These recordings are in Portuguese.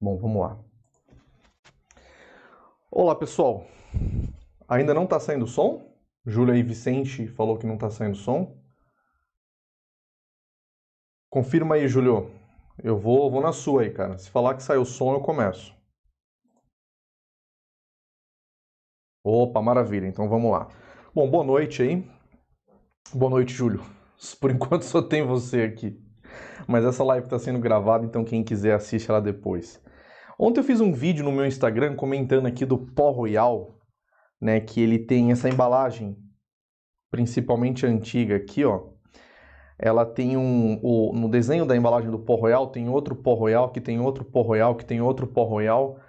Bom, vamos lá. Olá, pessoal. Ainda não está saindo som? Júlia e Vicente falou que não está saindo som. Confirma aí, Júlio. Eu vou na sua aí, cara. Se falar que saiu som, eu começo. Opa, maravilha. Então vamos lá. Bom, boa noite aí. Boa noite, Júlio. Por enquanto só tem você aqui. Mas essa live está sendo gravada, então quem quiser assiste ela depois. Ontem eu fiz um vídeo no meu Instagram comentando aqui do Pó Royal, né, que ele tem essa embalagem, principalmente antiga aqui, ó. Ela tem no desenho da embalagem do Pó Royal tem outro Pó Royal, que tem outro Pó Royal, que tem outro Pó Royal,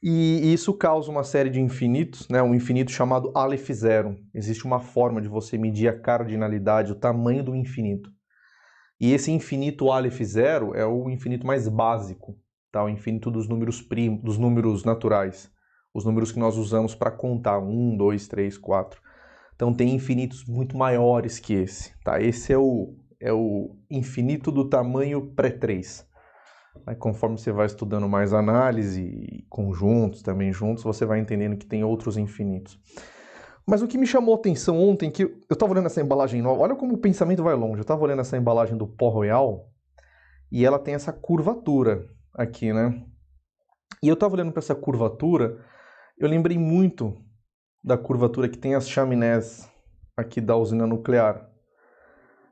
e isso causa uma série de infinitos, né, um infinito chamado Aleph Zero. Existe uma forma de você medir a cardinalidade, o tamanho do infinito. E esse infinito Aleph Zero é o infinito mais básico, tá? O infinito dos números primos, dos números naturais. Os números que nós usamos para contar, 1, 2, 3, 4. Então tem infinitos muito maiores que esse, tá? Esse é o infinito do tamanho pré-3. Aí, conforme você vai estudando mais análise e conjuntos também juntos, você vai entendendo que tem outros infinitos. Mas o que me chamou a atenção ontem, que eu estava olhando essa embalagem nova, olha como o pensamento vai longe, eu estava olhando essa embalagem do Pó Royal e ela tem essa curvatura aqui, né? E eu estava olhando para essa curvatura, eu lembrei muito da curvatura que tem as chaminés aqui da usina nuclear.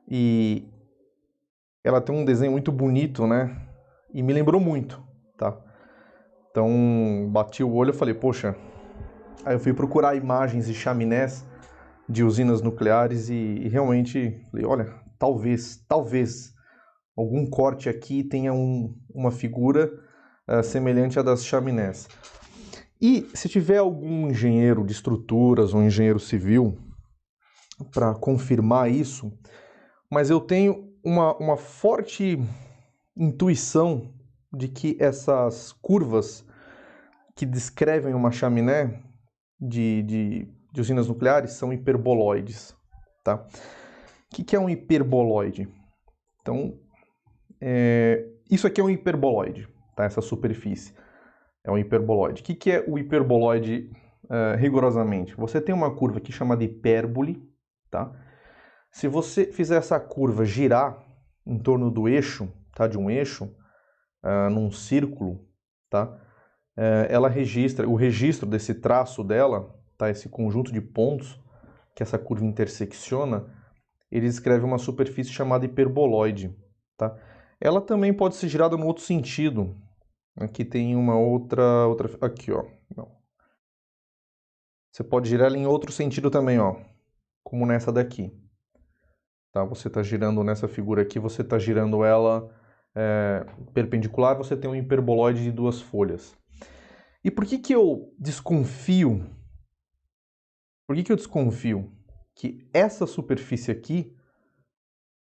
E ela tem um desenho muito bonito, né? E me lembrou muito, tá? Então, bati o olho e falei, poxa... Aí eu fui procurar imagens de chaminés de usinas nucleares e realmente falei, olha, talvez algum corte aqui tenha uma figura semelhante à das chaminés. E se tiver algum engenheiro de estruturas ou engenheiro civil para confirmar isso, mas eu tenho uma forte intuição de que essas curvas que descrevem uma chaminé de usinas nucleares são hiperboloides, tá? O que é um hiperboloide? Então, isso aqui é um hiperboloide, tá? Essa superfície é um hiperboloide. O que é o hiperboloide rigorosamente? Você tem uma curva aqui chamada hipérbole, tá? Se você fizer essa curva girar em torno do eixo, tá? De um eixo, num círculo, tá? Ela registra, o registro desse traço dela, tá? Esse conjunto de pontos que essa curva intersecciona, ele descreve uma superfície chamada hiperboloide, tá? Ela também pode ser girada no outro sentido. Aqui tem uma outra aqui, ó. Não. Você pode girar ela em outro sentido também, ó, como nessa daqui. Tá? Você está girando nessa figura aqui, você está girando ela perpendicular, você tem um hiperboloide de duas folhas. E por que eu desconfio? Por que eu desconfio que essa superfície aqui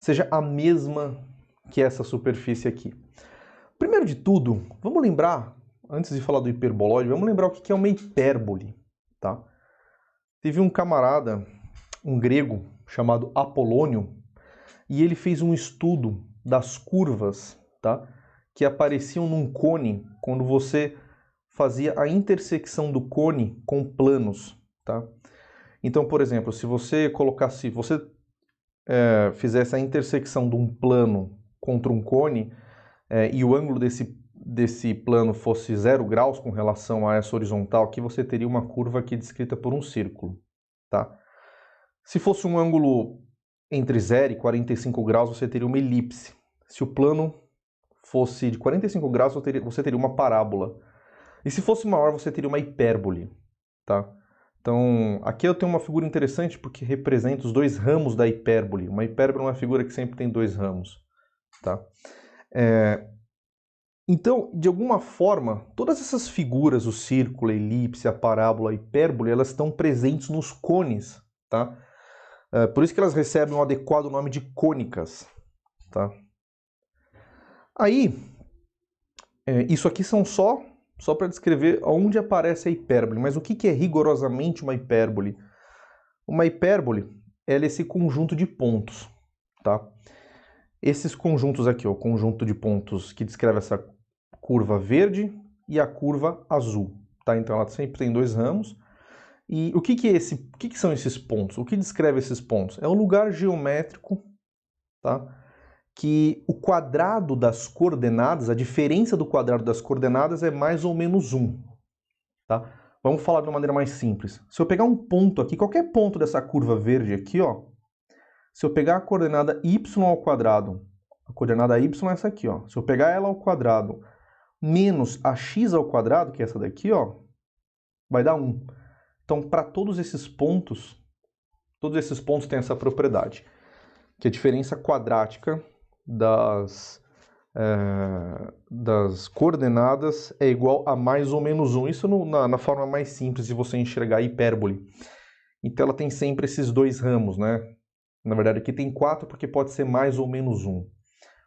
seja a mesma que essa superfície aqui? Primeiro de tudo, vamos lembrar, antes de falar do hiperboloide, vamos lembrar o que é uma hipérbole, tá? Teve um camarada, um grego, chamado Apolônio, e ele fez um estudo das curvas, tá? Que apareciam num cone quando você fazia a intersecção do cone com planos, tá? Então, por exemplo, se você colocasse, você fizesse a intersecção de um plano contra um cone e o ângulo desse plano fosse 0 graus com relação a essa horizontal, aqui você teria uma curva aqui descrita por um círculo, tá? Se fosse um ângulo entre 0 e 45 graus, você teria uma elipse. Se o plano fosse de 45 graus, você teria uma parábola. E se fosse maior, você teria uma hipérbole, tá? Então, aqui eu tenho uma figura interessante porque representa os dois ramos da hipérbole. Uma hipérbole é uma figura que sempre tem dois ramos, tá? Então, de alguma forma, todas essas figuras, o círculo, a elipse, a parábola, a hipérbole, elas estão presentes nos cones, tá? Por isso que elas recebem um adequado nome de cônicas, tá? Aí, isso aqui são só para descrever onde aparece a hipérbole. Mas o que é rigorosamente uma hipérbole? Uma hipérbole é esse conjunto de pontos, tá? Esses conjuntos aqui, o conjunto de pontos que descreve essa curva verde, e a curva azul, tá? Então ela sempre tem dois ramos. E o que que são esses pontos? O que descreve esses pontos? É um lugar geométrico, tá? Que o quadrado das coordenadas, a diferença do quadrado das coordenadas é mais ou menos 1, tá? Vamos falar de uma maneira mais simples. Se eu pegar um ponto aqui, qualquer ponto dessa curva verde aqui, ó, se eu pegar a coordenada y ao quadrado, a coordenada y é essa aqui, ó. Se eu pegar ela ao quadrado menos a x ao quadrado, que é essa daqui, ó, vai dar 1. Então, para todos esses pontos têm essa propriedade, que a diferença quadrática das coordenadas é igual a mais ou menos 1. Isso na forma mais simples de você enxergar a hipérbole. Então, ela tem sempre esses dois ramos, né? Na verdade, aqui tem 4 porque pode ser mais ou menos 1.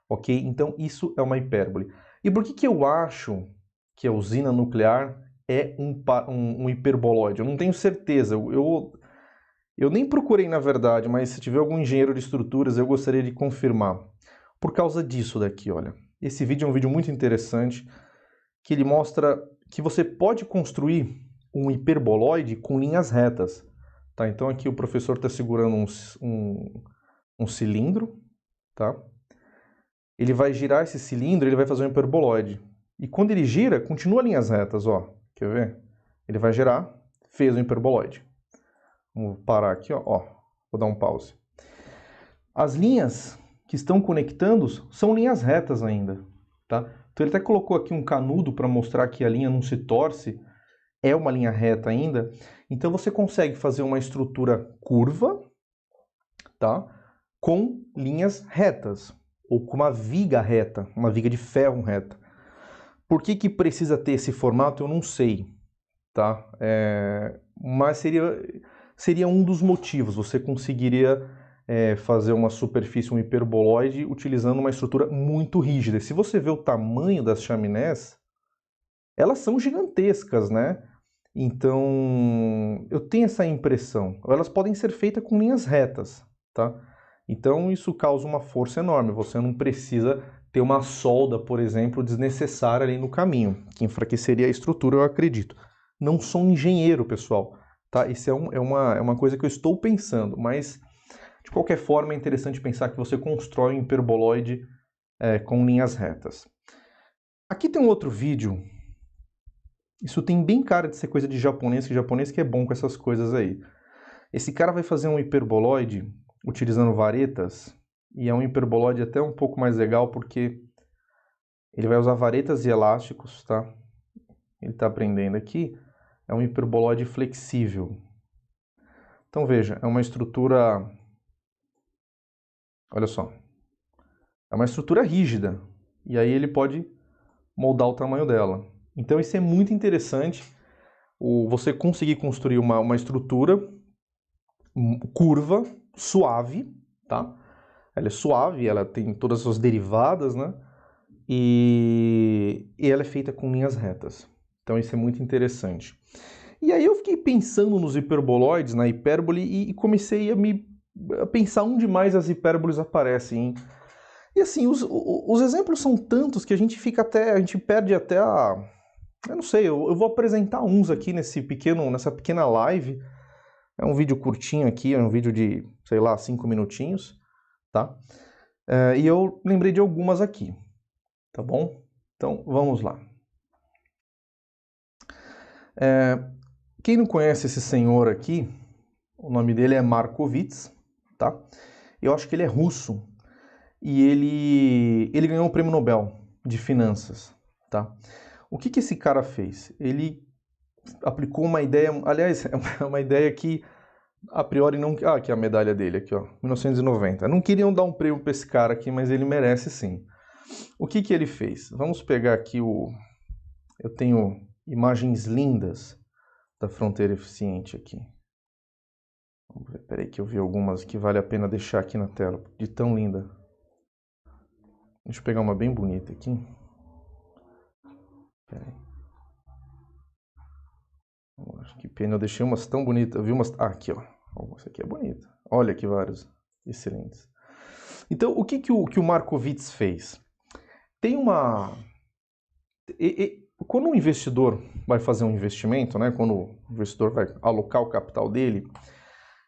Ok? Então, isso é uma hipérbole. E por que eu acho que a usina nuclear é um hiperboloide? Eu não tenho certeza. Eu nem procurei, na verdade, mas se tiver algum engenheiro de estruturas, eu gostaria de confirmar. Por causa disso daqui, olha. Esse vídeo é um vídeo muito interessante, que ele mostra que você pode construir um hiperboloide com linhas retas. Tá? Então aqui o professor está segurando um cilindro, tá? Ele vai girar esse cilindro, ele vai fazer um hiperboloide. E quando ele gira, continua linhas retas, ó. Quer ver? Ele vai girar, fez um hiperboloide. Vamos parar aqui, ó. Vou dar um pause. As linhas que estão conectando são linhas retas ainda, tá? Então ele até colocou aqui um canudo para mostrar que a linha não se torce, é uma linha reta ainda. Então você consegue fazer uma estrutura curva, tá? Com linhas retas, ou com uma viga reta, uma viga de ferro reta. Por que precisa ter esse formato? Eu não sei, tá? Mas seria um dos motivos. Você conseguiria fazer uma superfície, um hiperboloide, utilizando uma estrutura muito rígida. Se você vê o tamanho das chaminés, elas são gigantescas, né? Então, eu tenho essa impressão. Elas podem ser feitas com linhas retas, tá? Então, isso causa uma força enorme. Você não precisa ter uma solda, por exemplo, desnecessária ali no caminho, que enfraqueceria a estrutura, eu acredito. Não sou um engenheiro, pessoal, tá? Isso é uma coisa que eu estou pensando, mas, de qualquer forma, é interessante pensar que você constrói um hiperboloide com linhas retas. Aqui tem um outro vídeo. Isso tem bem cara de ser coisa de japonês, que japonês que é bom com essas coisas aí. Esse cara vai fazer um hiperboloide utilizando varetas, e é um hiperboloide até um pouco mais legal, porque ele vai usar varetas e elásticos, tá? Ele está aprendendo aqui. É um hiperboloide flexível. Então veja, é uma estrutura... Olha só. É uma estrutura rígida, e aí ele pode moldar o tamanho dela. Então isso é muito interessante, você conseguir construir uma estrutura curva, suave, tá? Ela é suave, ela tem todas as suas derivadas, né? E ela é feita com linhas retas. Então isso é muito interessante. E aí eu fiquei pensando nos hiperboloides, na hipérbole, e comecei a pensar onde mais as hipérboles aparecem, hein? E assim, os exemplos são tantos que a gente perde até a... Eu não sei, eu vou apresentar uns aqui nessa pequena live. É um vídeo curtinho aqui, é um vídeo de, sei lá, 5 minutinhos, tá? E eu lembrei de algumas aqui, tá bom? Então, vamos lá. Quem não conhece esse senhor aqui, o nome dele é Markowitz, tá? Eu acho que ele é russo e ele ganhou o Prêmio Nobel de Finanças, tá? O que esse cara fez? Ele aplicou uma ideia, aliás, é uma ideia que a priori não... Ah, aqui é a medalha dele, aqui ó, 1990. Não queriam dar um prêmio para esse cara aqui, mas ele merece sim. O que ele fez? Vamos pegar aqui eu tenho imagens lindas da fronteira eficiente aqui. Vamos ver, peraí que eu vi algumas que vale a pena deixar aqui na tela, de tão linda. Deixa eu pegar uma bem bonita aqui. Peraí. Que pena, eu deixei umas tão bonitas. Eu vi umas... Ah, aqui ó. Essa aqui é bonita. Olha que vários excelentes. Então, o que o Markowitz fez? Tem uma... quando um investidor vai fazer um investimento, né, quando o investidor vai alocar o capital dele,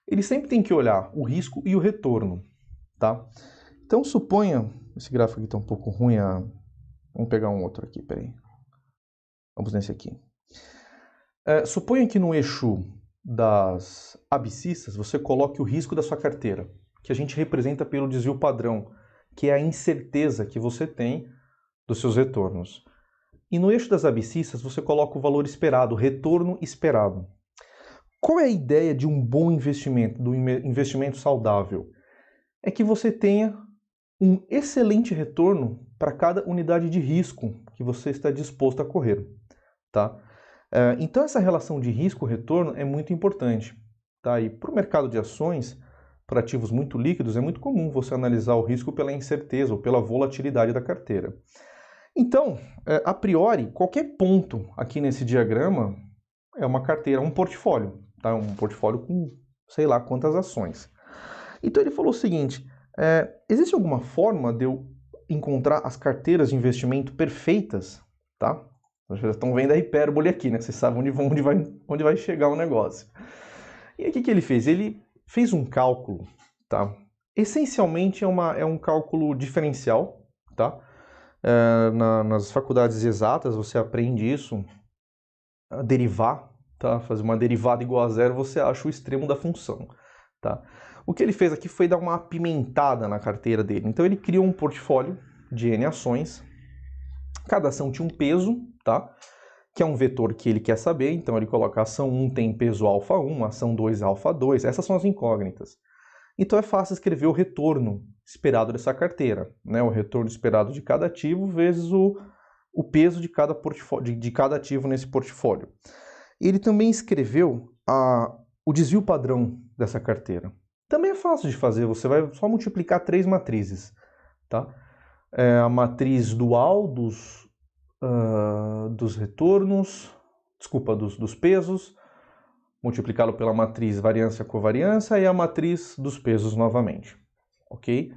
ele sempre tem que olhar o risco e o retorno, tá? Então suponha, esse gráfico aqui está um pouco ruim, vamos pegar um outro aqui, peraí. Vamos nesse aqui. Suponha que no eixo das abscissas você coloque o risco da sua carteira, que a gente representa pelo desvio padrão, que é a incerteza que você tem dos seus retornos. E no eixo das abscissas você coloca o valor esperado, o retorno esperado. Qual é a ideia de um bom investimento, do investimento saudável? É que você tenha um excelente retorno para cada unidade de risco que você está disposto a correr, tá? Então essa relação de risco-retorno é muito importante, tá? E para o mercado de ações, para ativos muito líquidos, é muito comum você analisar o risco pela incerteza ou pela volatilidade da carteira. Então, a priori, qualquer ponto aqui nesse diagrama é uma carteira, um portfólio, tá? Um portfólio com sei lá quantas ações. Então ele falou o seguinte, existe alguma forma de eu encontrar as carteiras de investimento perfeitas, tá? Vocês estão vendo a hipérbole aqui, né? Vocês sabem onde vai chegar o negócio. E aí o que ele fez? Ele fez um cálculo, tá? Essencialmente é um cálculo diferencial, tá? Nas faculdades exatas você aprende isso, a derivar, tá? Fazer uma derivada igual a zero, você acha o extremo da função, tá? O que ele fez aqui foi dar uma apimentada na carteira dele. Então ele criou um portfólio de N ações, cada ação tinha um peso, tá? Que é um vetor que ele quer saber, então ele coloca a ação 1 tem peso alfa 1, ação 2 alfa 2, essas são as incógnitas. Então é fácil escrever o retorno esperado dessa carteira, né? O retorno esperado de cada ativo vezes o peso de cada ativo nesse portfólio. Ele também escreveu o desvio padrão dessa carteira. Também é fácil de fazer, você vai só multiplicar 3 matrizes, tá? A matriz dual dos retornos, dos pesos, multiplicá-lo pela matriz variância-covariância e a matriz dos pesos novamente, ok?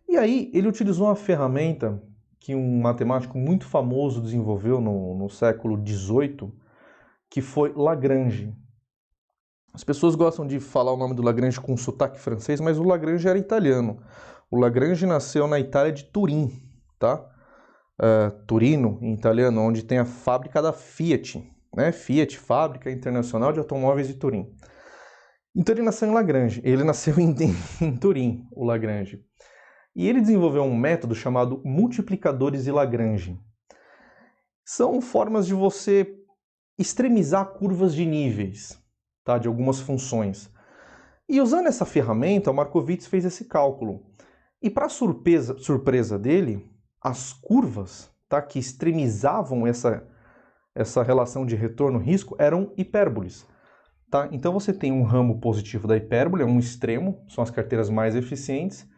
E aí ele utilizou uma ferramenta que um matemático muito famoso desenvolveu no século XVIII, que foi Lagrange. As pessoas gostam de falar o nome do Lagrange com sotaque francês, mas o Lagrange era italiano. O Lagrange nasceu na Itália de Turim, tá? Turino, em italiano, onde tem a fábrica da Fiat, né? Fiat, Fábrica Internacional de Automóveis de Turim. Então ele nasceu em Lagrange, ele nasceu em Turim, o Lagrange. E ele desenvolveu um método chamado multiplicadores de Lagrange. São formas de você extremizar curvas de níveis, tá? De algumas funções. E usando essa ferramenta, o Markowitz fez esse cálculo. E para surpresa dele, as curvas, tá, que extremizavam essa relação de retorno-risco eram hipérboles. Tá? Então você tem um ramo positivo da hipérbole, é um extremo, são as carteiras mais eficientes,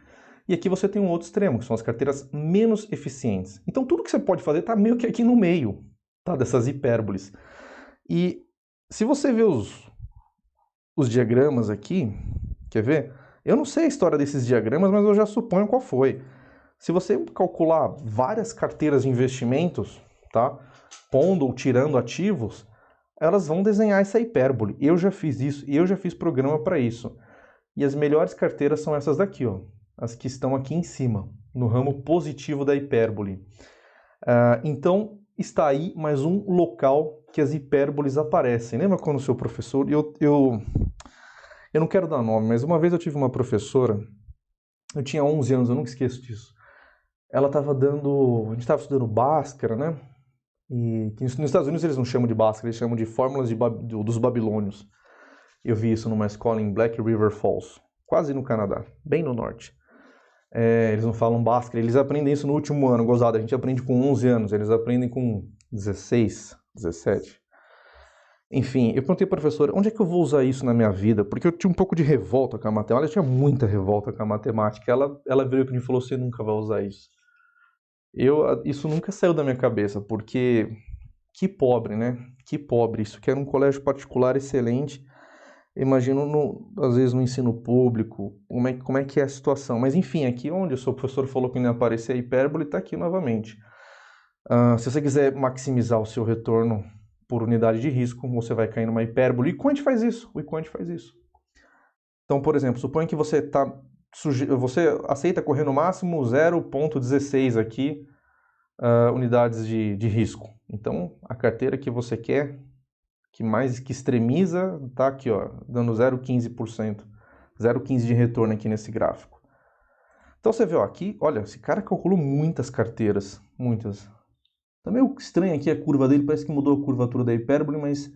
e aqui você tem um outro extremo, que são as carteiras menos eficientes. Então tudo que você pode fazer está meio que aqui no meio, tá, dessas hipérboles. E se você ver os diagramas aqui, quer ver? Eu não sei a história desses diagramas, mas eu já suponho qual foi. Se você calcular várias carteiras de investimentos, tá, pondo ou tirando ativos, elas vão desenhar essa hipérbole. Eu já fiz isso e eu já fiz programa para isso. E as melhores carteiras são essas daqui, ó, as que estão aqui em cima, no ramo positivo da hipérbole. Então, está aí mais um local que as hipérboles aparecem. Lembra quando o seu professor... Eu não quero dar nome, mas uma vez eu tive uma professora, eu tinha 11 anos, eu nunca esqueço disso. Ela estava dando... A gente estava estudando Bhaskara, né? E nos Estados Unidos eles não chamam de Bhaskara, eles chamam de Fórmulas dos Babilônios. Eu vi isso numa escola em Black River Falls, quase no Canadá, bem no norte. Eles não falam Bhaskara, eles aprendem isso no último ano, gozada. A gente aprende com 11 anos, eles aprendem com 16, 17. Enfim, eu perguntei para a professora, onde é que eu vou usar isso na minha vida? Porque eu tinha um pouco de revolta com a matemática, eu tinha muita revolta com a matemática. Ela virou para mim e falou, você nunca vai usar isso. Isso nunca saiu da minha cabeça, porque que pobre, né? Que pobre. Isso que era um colégio particular excelente. Imagino, às vezes, no ensino público, como é que é a situação. Mas, enfim, aqui onde o seu professor falou que não ia aparecer a hipérbole, está aqui novamente. Se você quiser maximizar o seu retorno por unidade de risco, você vai cair numa hipérbole. O eQuant faz isso. O eQuant faz isso. Então, por exemplo, suponha que você aceita correr no máximo 0,16 aqui unidades de risco. Então, a carteira que você quer, que extremiza, tá aqui, ó, dando 0,15%. 0,15 de retorno aqui nesse gráfico. Então você vê, ó, aqui, olha, esse cara calculou muitas carteiras, muitas. Tá meio estranho aqui a curva dele, parece que mudou a curvatura da hipérbole, mas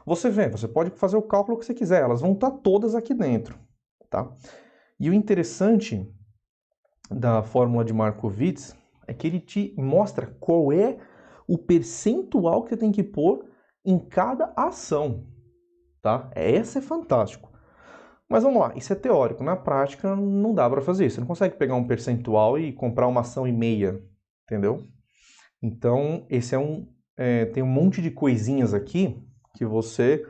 você vê, você pode fazer o cálculo que você quiser, elas vão estar todas aqui dentro, tá? E o interessante da fórmula de Markowitz é que ele te mostra qual é o percentual que você tem que pôr em cada ação, tá? Essa é fantástico. Mas vamos lá, isso é teórico. Na prática, não dá para fazer isso. Você não consegue pegar um percentual e comprar uma ação e meia, entendeu? Então, esse tem um monte de coisinhas aqui que você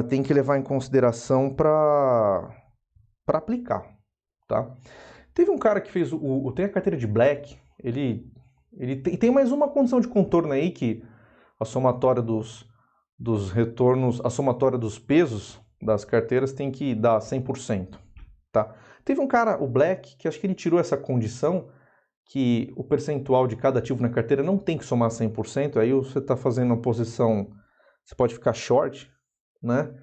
tem que levar em consideração para aplicar, tá? Teve um cara que fez tem a carteira de Black, ele tem mais uma condição de contorno aí que a somatória dos retornos, a somatória dos pesos das carteiras tem que dar 100%, tá? Teve um cara, o Black, que acho que ele tirou essa condição que o percentual de cada ativo na carteira não tem que somar 100%, aí você está fazendo uma posição, você pode ficar short, né?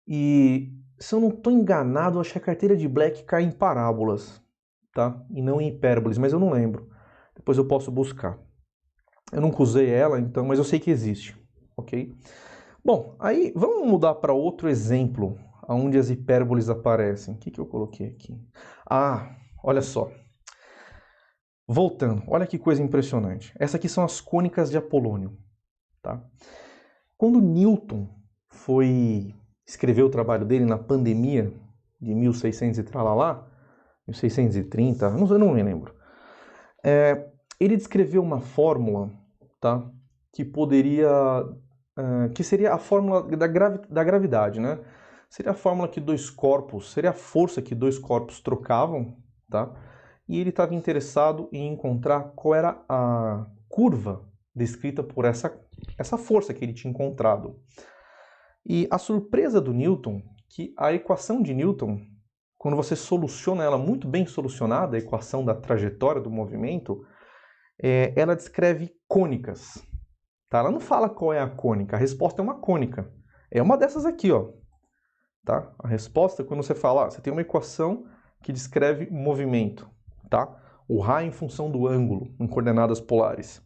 E se eu não estou enganado, acho que a carteira de Black cai em parábolas, tá? E não em hipérboles, mas eu não lembro. Depois eu posso buscar. Eu nunca usei ela, então, mas eu sei que existe, ok? Bom, aí vamos mudar para outro exemplo, onde as hipérboles aparecem. O que eu coloquei aqui? Ah, olha só. Voltando, olha que coisa impressionante. Essas aqui são as cônicas de Apolônio, tá? Quando Newton foi escrever o trabalho dele na pandemia de 1600 e tralalá, 1630, eu não me lembro. Ele descreveu uma fórmula, tá? Que poderia que seria a fórmula da gravidade, né? Seria a fórmula que seria a força que dois corpos trocavam, tá? E ele estava interessado em encontrar qual era a curva descrita por essa força que ele tinha encontrado. E a surpresa do Newton, que a equação de Newton, quando você soluciona ela muito bem solucionada, a equação da trajetória do movimento, ela descreve cônicas. Tá? Ela não fala qual é a cônica, a resposta é uma cônica. É uma dessas aqui, ó. Tá? A resposta, quando você fala, você tem uma equação que descreve movimento, tá? O raio em função do ângulo, em coordenadas polares.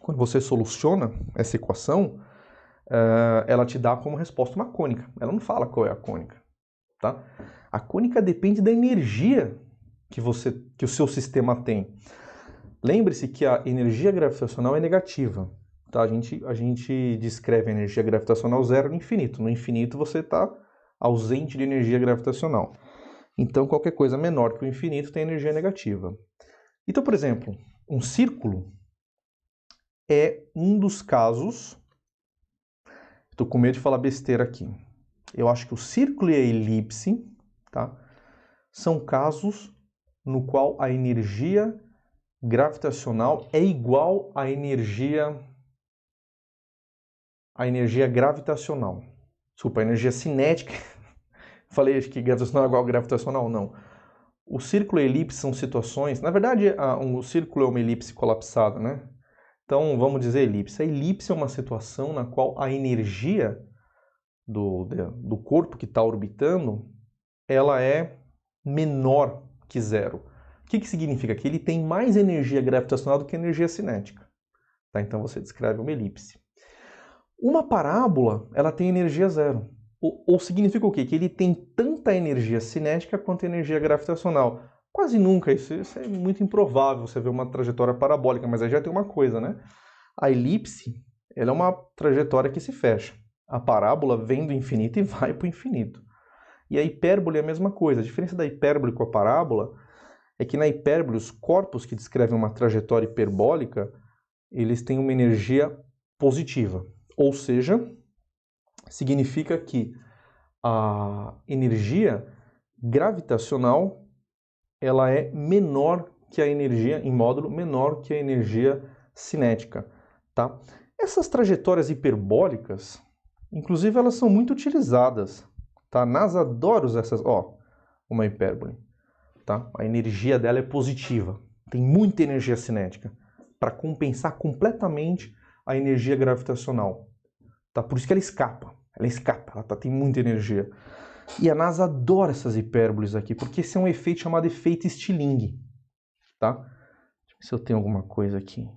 Quando você soluciona essa equação, ela te dá como resposta uma cônica. Ela não fala qual é a cônica, tá? A cônica depende da energia que o seu sistema tem. Lembre-se que a energia gravitacional é negativa. Tá? A gente descreve a energia gravitacional zero no infinito. No infinito você está ausente de energia gravitacional. Então qualquer coisa menor que o infinito tem energia negativa. Então, por exemplo, um círculo é um dos casos... Estou com medo de falar besteira aqui. Eu acho que o círculo e a elipse, tá, são casos no qual a energia gravitacional é igual à energia gravitacional. Desculpa, a energia cinética. Falei acho que gravitacional é igual a gravitacional, não. O círculo e a elipse são situações... Na verdade, o círculo é uma elipse colapsada, né? Então, vamos dizer elipse. A elipse é uma situação na qual a energia do corpo que está orbitando, ela é menor que zero. O que significa? Que ele tem mais energia gravitacional do que energia cinética. Tá? Então você descreve uma elipse. Uma parábola, ela tem energia zero. Ou significa o quê? Que ele tem tanta energia cinética quanto energia gravitacional. Quase nunca, isso é muito improvável você ver uma trajetória parabólica, mas aí já tem uma coisa, né? A elipse, ela é uma trajetória que se fecha. A parábola vem do infinito e vai para o infinito. E a hipérbole é a mesma coisa. A diferença da hipérbole com a parábola é que na hipérbole os corpos que descrevem uma trajetória hiperbólica, eles têm uma energia positiva. Ou seja, significa que a energia gravitacional ela é menor que a energia, em módulo menor que a energia cinética, tá? Essas trajetórias hiperbólicas, inclusive, elas são muito utilizadas, tá? A NASA adora usar essas, ó, uma hipérbole, tá? A energia dela é positiva, tem muita energia cinética para compensar completamente a energia gravitacional, tá? Por isso que ela escapa, tem muita energia. E a NASA adora essas hipérboles aqui, porque esse é um efeito chamado efeito Stirling, tá? Deixa eu ver se eu tenho alguma coisa aqui.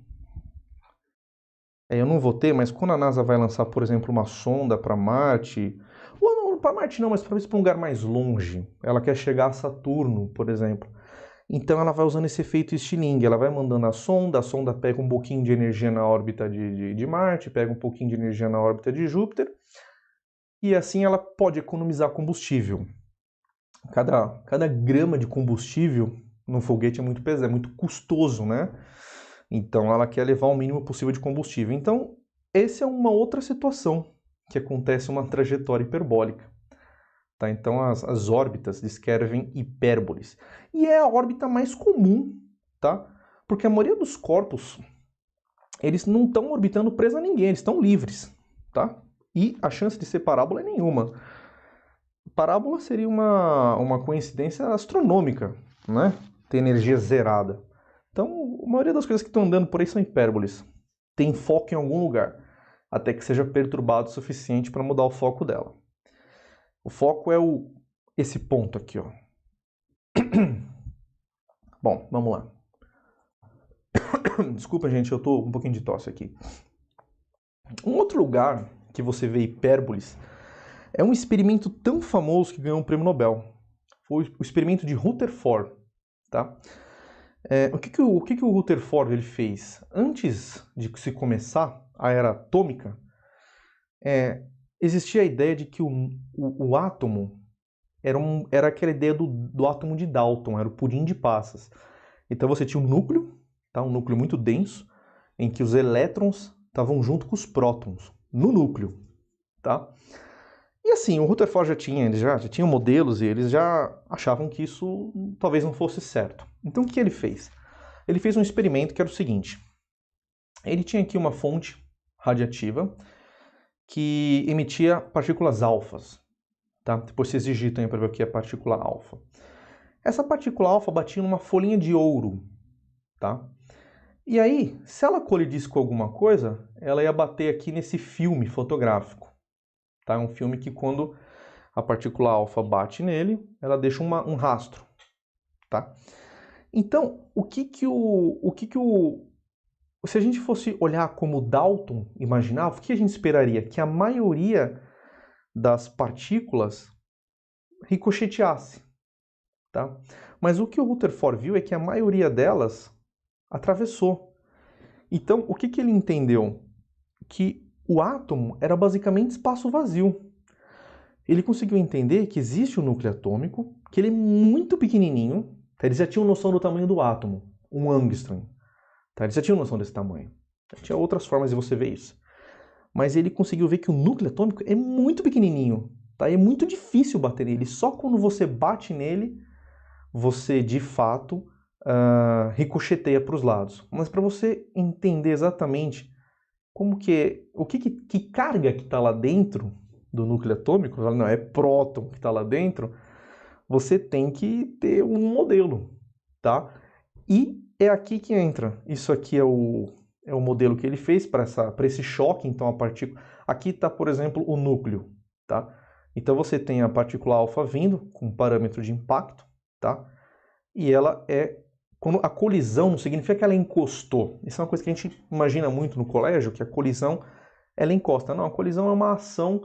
Eu não vou ter, mas quando a NASA vai lançar, por exemplo, uma sonda para Marte, ou não para Marte não, mas para um lugar mais longe, ela quer chegar a Saturno, por exemplo. Então ela vai usando esse efeito Stirling, ela vai mandando a sonda pega um pouquinho de energia na órbita de Marte, pega um pouquinho de energia na órbita de Júpiter, e assim ela pode economizar combustível. Cada grama de combustível no foguete é muito pesado, é muito custoso, né? Então ela quer levar o mínimo possível de combustível. Então, essa é uma outra situação que acontece uma trajetória hiperbólica. Tá? Então as órbitas descrevem hipérboles. E é a órbita mais comum, tá? Porque a maioria dos corpos, eles não estão orbitando preso a ninguém, eles estão livres, tá? E a chance de ser parábola é nenhuma. Parábola seria uma coincidência astronômica, né? Ter energia zerada. Então, a maioria das coisas que estão andando por aí são hipérboles. Tem foco em algum lugar, até que seja perturbado o suficiente para mudar o foco dela. O foco é esse ponto aqui, ó. Bom, vamos lá. Desculpa, gente, eu tô com um pouquinho de tosse aqui. Um outro lugar que você vê hipérboles é um experimento tão famoso que ganhou um prêmio Nobel. Foi o experimento de Rutherford, tá? O que o Rutherford ele fez? Antes de se começar a era atômica, existia a ideia de que o átomo era aquela ideia do átomo de Dalton, era o pudim de passas. Então você tinha um núcleo, tá? Um núcleo muito denso, em que os elétrons estavam junto com os prótons, no núcleo. Tá? E assim, o Rutherford eles já tinham modelos e eles já achavam que isso talvez não fosse certo. Então o que ele fez? Ele fez um experimento que era o seguinte. Ele tinha aqui uma fonte radiativa que emitia partículas alfas. Tá? Depois vocês digitam aí para ver o que é partícula alfa. Essa partícula alfa batia numa folhinha de ouro. Tá? E aí, se ela colidisse com alguma coisa, ela ia bater aqui nesse filme fotográfico. Tá? É um filme que quando a partícula alfa bate nele, ela deixa um rastro. Tá? Então, se a gente fosse olhar como Dalton imaginava, o que a gente esperaria? Que a maioria das partículas ricocheteasse. Tá? Mas o que o Rutherford viu é que a maioria delas atravessou. Então, o que ele entendeu? Que o átomo era basicamente espaço vazio. Ele conseguiu entender que existe um núcleo atômico, que ele é muito pequenininho. Tá? Eles já tinham noção do tamanho do átomo, um angstrom. Tá? Eles já tinham noção desse tamanho. Tinha outras formas de você ver isso. Mas ele conseguiu ver que o núcleo atômico é muito pequenininho. Tá? É muito difícil bater nele. Só quando você bate nele, você de fato ricocheteia para os lados. Mas para você entender exatamente como que carga que está lá dentro do núcleo atômico, não é próton que está lá dentro, você tem que ter um modelo, tá? E é aqui que entra. Isso aqui é o modelo que ele fez para esse choque. Então a partícula aqui está, por exemplo, o núcleo, tá? Então você tem a partícula alfa vindo com um parâmetro de impacto, tá? E ela quando a colisão não significa que ela encostou. Isso é uma coisa que a gente imagina muito no colégio, que a colisão ela encosta. Não, a colisão é uma ação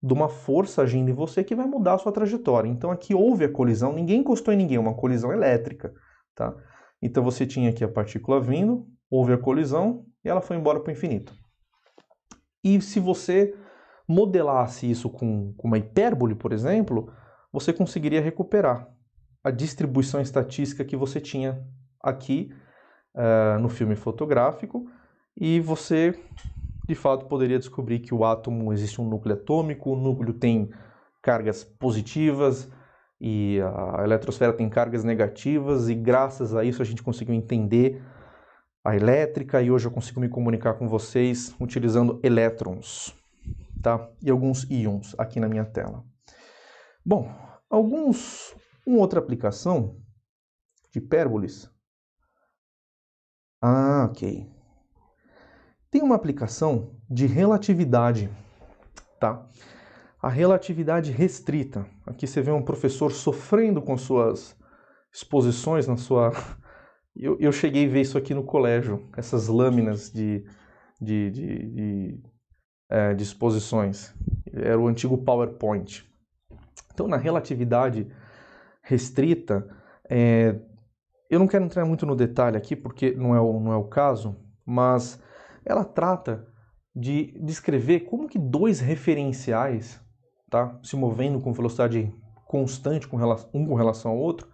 de uma força agindo em você que vai mudar a sua trajetória. Então aqui houve a colisão, ninguém encostou em ninguém, uma colisão elétrica, tá? Então você tinha aqui a partícula vindo, houve a colisão e ela foi embora para o infinito. E se você modelasse isso com uma hipérbole, por exemplo, você conseguiria recuperar a distribuição estatística que você tinha aqui no filme fotográfico, e você de fato poderia descobrir que o átomo existe um núcleo atômico, o núcleo tem cargas positivas e a eletrosfera tem cargas negativas, e graças a isso a gente conseguiu entender a elétrica, e hoje eu consigo me comunicar com vocês utilizando elétrons, tá? E alguns íons aqui na minha tela. Bom, uma outra aplicação de hipérboles. Ah, ok. Tem uma aplicação de relatividade, tá? A relatividade restrita. Aqui você vê um professor sofrendo com suas exposições na sua... Eu cheguei a ver isso aqui no colégio, essas lâminas de exposições. Era o antigo PowerPoint. Então, na relatividade restrita, eu não quero entrar muito no detalhe aqui, porque não é o caso, mas ela trata de descrever como que dois referenciais, tá, se movendo com velocidade constante um com relação ao outro,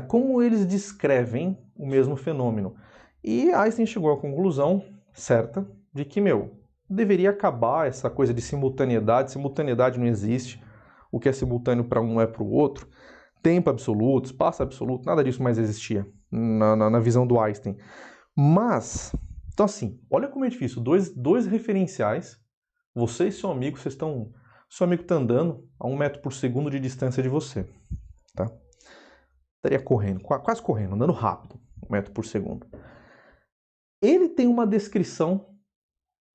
como eles descrevem o mesmo fenômeno. E Einstein chegou à conclusão certa de que, deveria acabar essa coisa de simultaneidade. Simultaneidade não existe. O que é simultâneo para um não é para o outro. Tempo absoluto, espaço absoluto, nada disso mais existia na visão do Einstein. Mas, então assim, olha como é difícil. Dois referenciais, você e seu amigo, seu amigo está andando a 1 metro por segundo de distância de você, tá? Estaria correndo, quase correndo, andando rápido, 1 metro por segundo. Ele tem uma descrição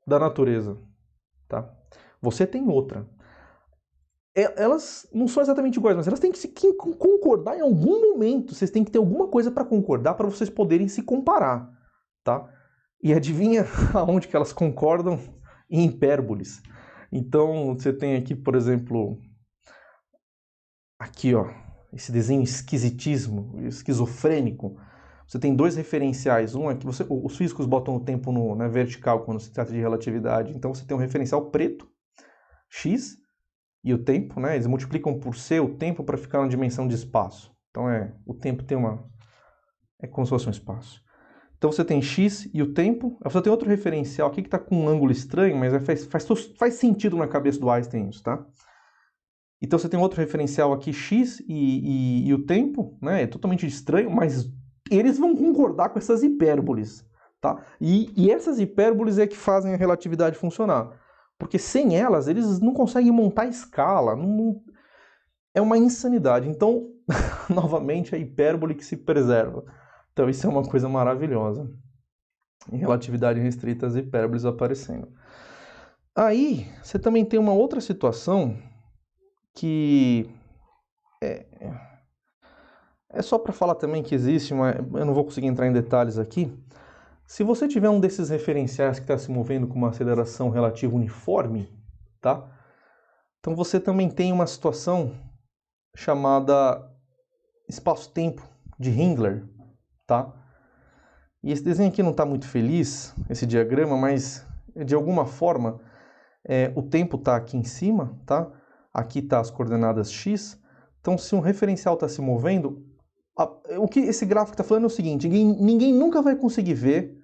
da natureza, tá? Você tem outra. Elas não são exatamente iguais, mas elas têm que concordar em algum momento. Vocês têm que ter alguma coisa para concordar para vocês poderem se comparar, tá? E adivinha aonde que elas concordam? Em hipérboles. Então, você tem aqui, por exemplo, aqui, ó, esse desenho esquizofrênico. Você tem dois referenciais. Um é que os físicos botam o tempo na vertical quando se trata de relatividade. Então, você tem um referencial preto, x, e o tempo, né? Eles multiplicam por c o tempo para ficar na dimensão de espaço. Então, o tempo tem é como se fosse um espaço. Então, você tem x e o tempo. Você tem outro referencial aqui que está com um ângulo estranho, mas faz sentido na cabeça do Einstein isso, tá? Então, você tem outro referencial aqui, x e o tempo, né? É totalmente estranho, mas eles vão concordar com essas hipérboles, tá? E essas hipérboles é que fazem a relatividade funcionar. Porque sem elas, eles não conseguem montar escala. É uma insanidade. Então, novamente, a hipérbole que se preserva. Então, isso é uma coisa maravilhosa. Em relatividade restrita, as hipérboles aparecendo. Aí, você também tem uma outra situação que... É só para falar também que existe, mas eu não vou conseguir entrar em detalhes aqui. Se você tiver um desses referenciais que está se movendo com uma aceleração relativa uniforme, tá? Então você também tem uma situação chamada espaço-tempo de Hindler, tá? E esse desenho aqui não está muito feliz, esse diagrama, mas de alguma forma o tempo está aqui em cima, tá? Aqui está as coordenadas x. Então se um referencial está se movendo, o que esse gráfico está falando é o seguinte: ninguém nunca vai conseguir ver.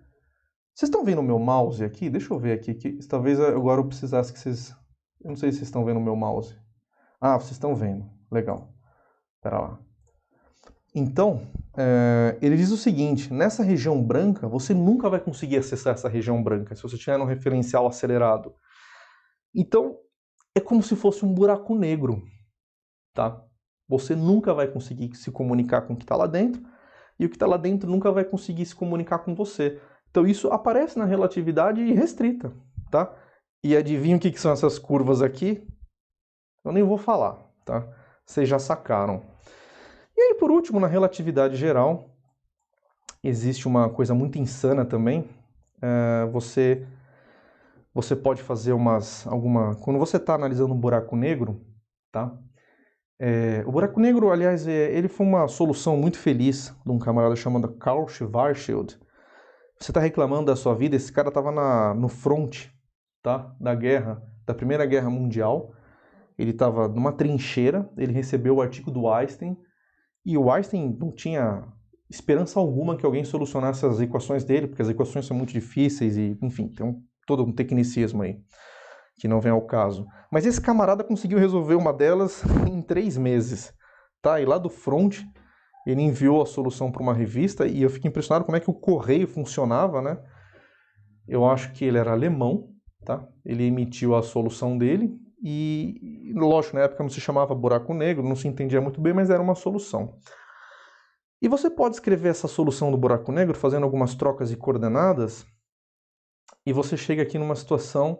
Vocês estão vendo o meu mouse aqui? Deixa eu ver aqui, que talvez agora eu precisasse que vocês... Eu não sei se vocês estão vendo o meu mouse. Ah, vocês estão vendo. Legal. Espera lá. Então, ele diz o seguinte: nessa região branca, você nunca vai conseguir acessar essa região branca se você tiver um referencial acelerado. Então, é como se fosse um buraco negro, tá? Você nunca vai conseguir se comunicar com o que está lá dentro, e o que está lá dentro nunca vai conseguir se comunicar com você. Então isso aparece na relatividade restrita, tá? E adivinha o que são essas curvas aqui? Eu nem vou falar, tá? Vocês já sacaram. E aí, por último, na relatividade geral, existe uma coisa muito insana também. Você pode fazer quando você está analisando um buraco negro, tá? O buraco negro, aliás, ele foi uma solução muito feliz de um camarada chamado Karl Schwarzschild. Você está reclamando da sua vida, esse cara estava no front, tá? Da Primeira Guerra Mundial. Ele estava numa trincheira, ele recebeu o artigo do Einstein, e o Einstein não tinha esperança alguma que alguém solucionasse as equações dele, porque as equações são muito difíceis e, enfim, tem todo um tecnicismo aí, que não vem ao caso. Mas esse camarada conseguiu resolver uma delas em 3 meses, tá? E lá do front, ele enviou a solução para uma revista e eu fico impressionado como é que o correio funcionava, né? Eu acho que ele era alemão, tá? Ele emitiu a solução dele e, lógico, na época não se chamava buraco negro, não se entendia muito bem, mas era uma solução. E você pode escrever essa solução do buraco negro fazendo algumas trocas de coordenadas e você chega aqui numa situação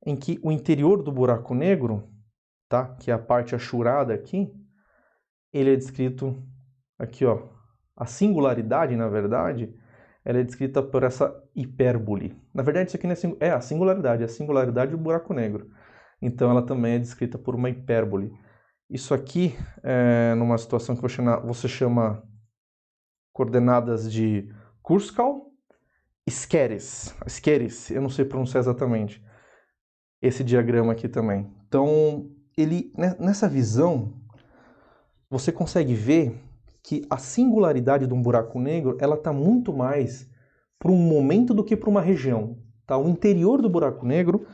em que o interior do buraco negro, tá? Que é a parte achurada aqui, ele é descrito aqui, ó. A singularidade, na verdade, ela é descrita por essa hipérbole. Na verdade, isso aqui não é a singularidade do buraco negro. Então, ela também é descrita por uma hipérbole. Isso aqui é numa situação que você chama coordenadas de Kruskal, Skeres, eu não sei pronunciar exatamente esse diagrama aqui também. Então, nessa visão, você consegue ver que a singularidade de um buraco negro, ela está muito mais para um momento do que para uma região. Tá? O interior do buraco negro,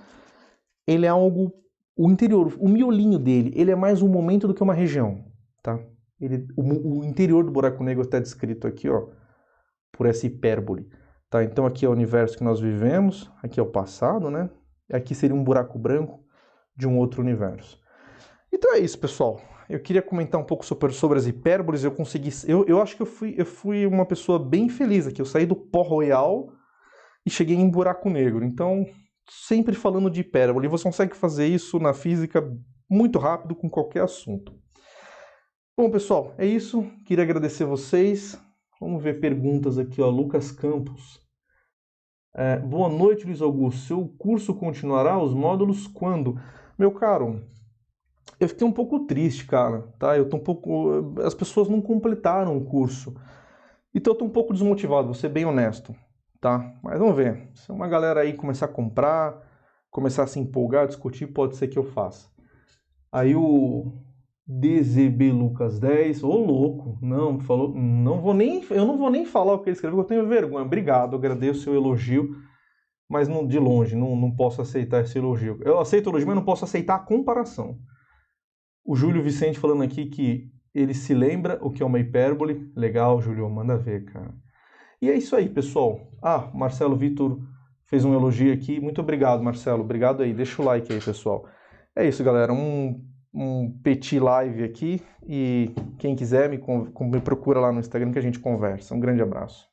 ele é algo... O interior, o miolinho dele, ele é mais um momento do que uma região. Tá? O interior do buraco negro está descrito aqui, ó, por essa hipérbole. Tá? Então aqui é o universo que nós vivemos, aqui é o passado, né? Aqui seria um buraco branco de um outro universo. Então é isso, pessoal. Eu queria comentar um pouco sobre as hipérboles. Eu acho que eu fui uma pessoa bem feliz aqui. Eu saí do pó royal e cheguei em buraco negro. Então, sempre falando de hipérbole. Você consegue fazer isso na física muito rápido com qualquer assunto. Bom, pessoal, é isso. Queria agradecer vocês. Vamos ver perguntas aqui, ó. Lucas Campos. Boa noite, Luiz Augusto. Seu curso continuará os módulos quando? Meu caro, eu fiquei um pouco triste, cara, tá? Eu tô um pouco... As pessoas não completaram o curso. Então eu tô um pouco desmotivado, vou ser bem honesto, tá? Mas vamos ver. Se uma galera aí começar a comprar, começar a se empolgar, discutir, pode ser que eu faça. Aí o DZB Lucas 10, ô louco, não, falou, eu não vou nem falar o que ele escreveu, eu tenho vergonha. Obrigado, agradeço o seu elogio, mas não, de longe, não posso aceitar esse elogio. Eu aceito o elogio, mas não posso aceitar a comparação. O Júlio Vicente falando aqui que ele se lembra o que é uma hipérbole. Legal, Júlio, manda ver, cara. E é isso aí, pessoal. Marcelo Vitor fez um elogio aqui. Muito obrigado, Marcelo. Obrigado aí. Deixa o like aí, pessoal. É isso, galera. Um petit live aqui. E quem quiser me procura lá no Instagram que a gente conversa. Um grande abraço.